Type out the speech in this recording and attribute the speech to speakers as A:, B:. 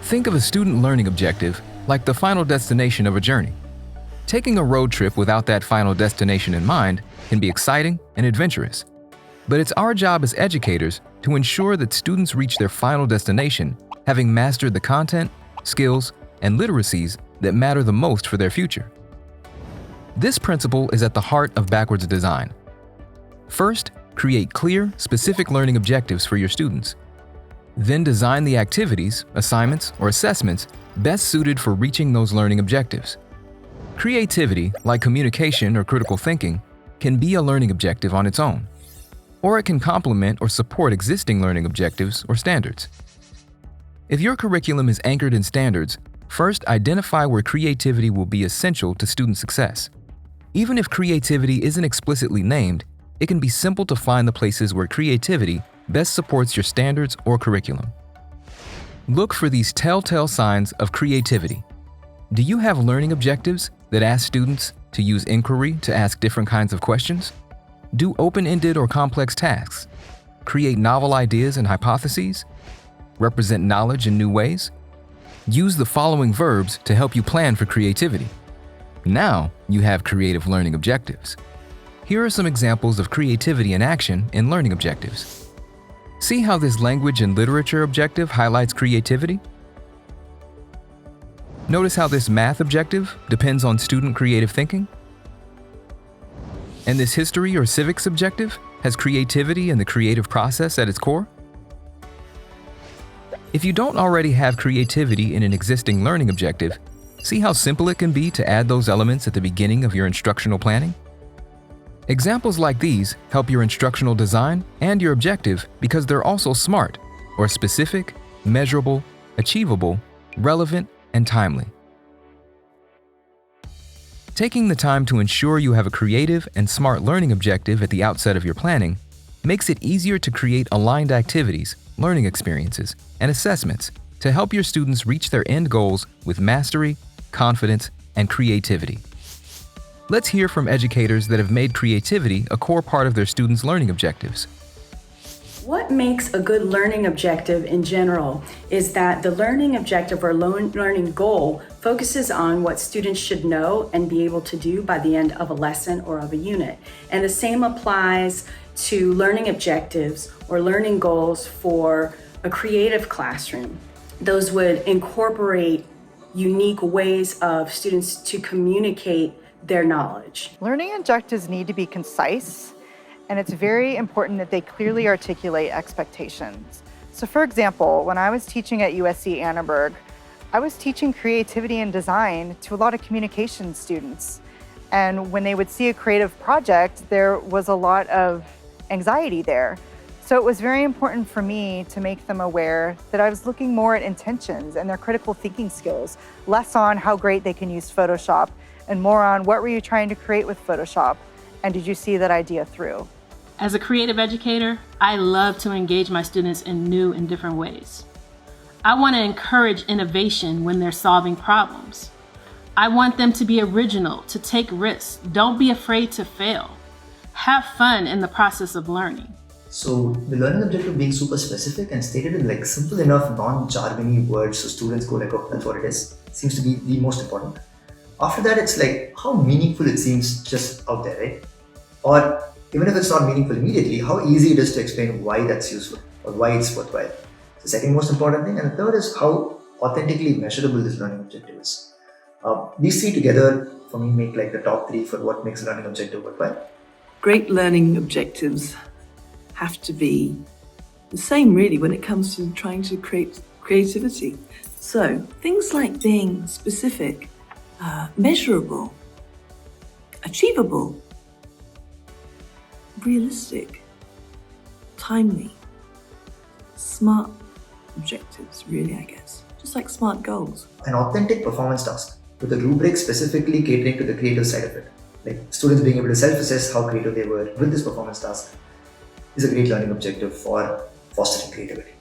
A: Think of a student learning objective like the final destination of a journey. Taking a road trip without that final destination in mind can be exciting and adventurous. But it's our job as educators to ensure that students reach their final destination having mastered the content, skills, and literacies that matter the most for their future. This principle is at the heart of backwards design. First, create clear, specific learning objectives for your students. Then design the activities, assignments, or assessments best suited for reaching those learning objectives. Creativity, like communication or critical thinking, can be a learning objective on its own, or it can complement or support existing learning objectives or standards. If your curriculum is anchored in standards, first identify where creativity will be essential to student success. Even if creativity isn't explicitly named, it can be simple to find the places where creativity best supports your standards or curriculum. Look for these telltale signs of creativity. Do you have learning objectives that ask students to use inquiry to ask different kinds of questions? Do open-ended or complex tasks? Create novel ideas and hypotheses? Represent knowledge in new ways? Use the following verbs to help you plan for creativity. Now you have creative learning objectives. Here are some examples of creativity in action in learning objectives. See how this language and literature objective highlights creativity? Notice how this math objective depends on student creative thinking? And this history or civics objective has creativity and the creative process at its core? If you don't already have creativity in an existing learning objective, see how simple it can be to add those elements at the beginning of your instructional planning? Examples like these help your instructional design and your objective because they're also SMART, or specific, measurable, achievable, relevant, and timely. Taking the time to ensure you have a creative and SMART learning objective at the outset of your planning makes it easier to create aligned activities, learning experiences, and assessments to help your students reach their end goals with mastery, confidence, and creativity. Let's hear from educators that have made creativity a core part of their students' learning objectives.
B: What makes a good learning objective in general is that the learning objective or learning goal focuses on what students should know and be able to do by the end of a lesson or of a unit. And the same applies to learning objectives or learning goals for a creative classroom. Those would incorporate unique ways of students to communicate their knowledge.
C: Learning objectives need to be concise, and it's very important that they clearly articulate expectations. So for example, when I was teaching at USC Annenberg, I was teaching creativity and design to a lot of communication students. And when they would see a creative project, there was a lot of anxiety there. So it was very important for me to make them aware that I was looking more at intentions and their critical thinking skills, less on how great they can use Photoshop, and more on what were you trying to create with Photoshop, and did you see that idea through?
D: As a creative educator, I love to engage my students in new and different ways. I want to encourage innovation when they're solving problems. I want them to be original, to take risks. Don't be afraid to fail. Have fun in the process of learning.
E: So the learning objective being super specific and stated in like simple enough non-jargony words so students go like, oh, that's what it is, seems to be the most important. After that, it's like how meaningful it seems just out there, right? Or even if it's not meaningful immediately, how easy it is to explain why that's useful or why it's worthwhile. The second most important thing, and the third is how authentically measurable this learning objective is. These three together for me make like the top three for what makes a learning objective worthwhile.
F: Great learning objectives have to be the same really when it comes to trying to create creativity. So things like being specific, measurable, achievable, realistic, timely, smart objectives really, I guess, just like smart goals.
E: An authentic performance task with a rubric specifically catering to the creative side of it. Like students being able to self-assess how creative they were with this performance task is a great learning objective for fostering creativity.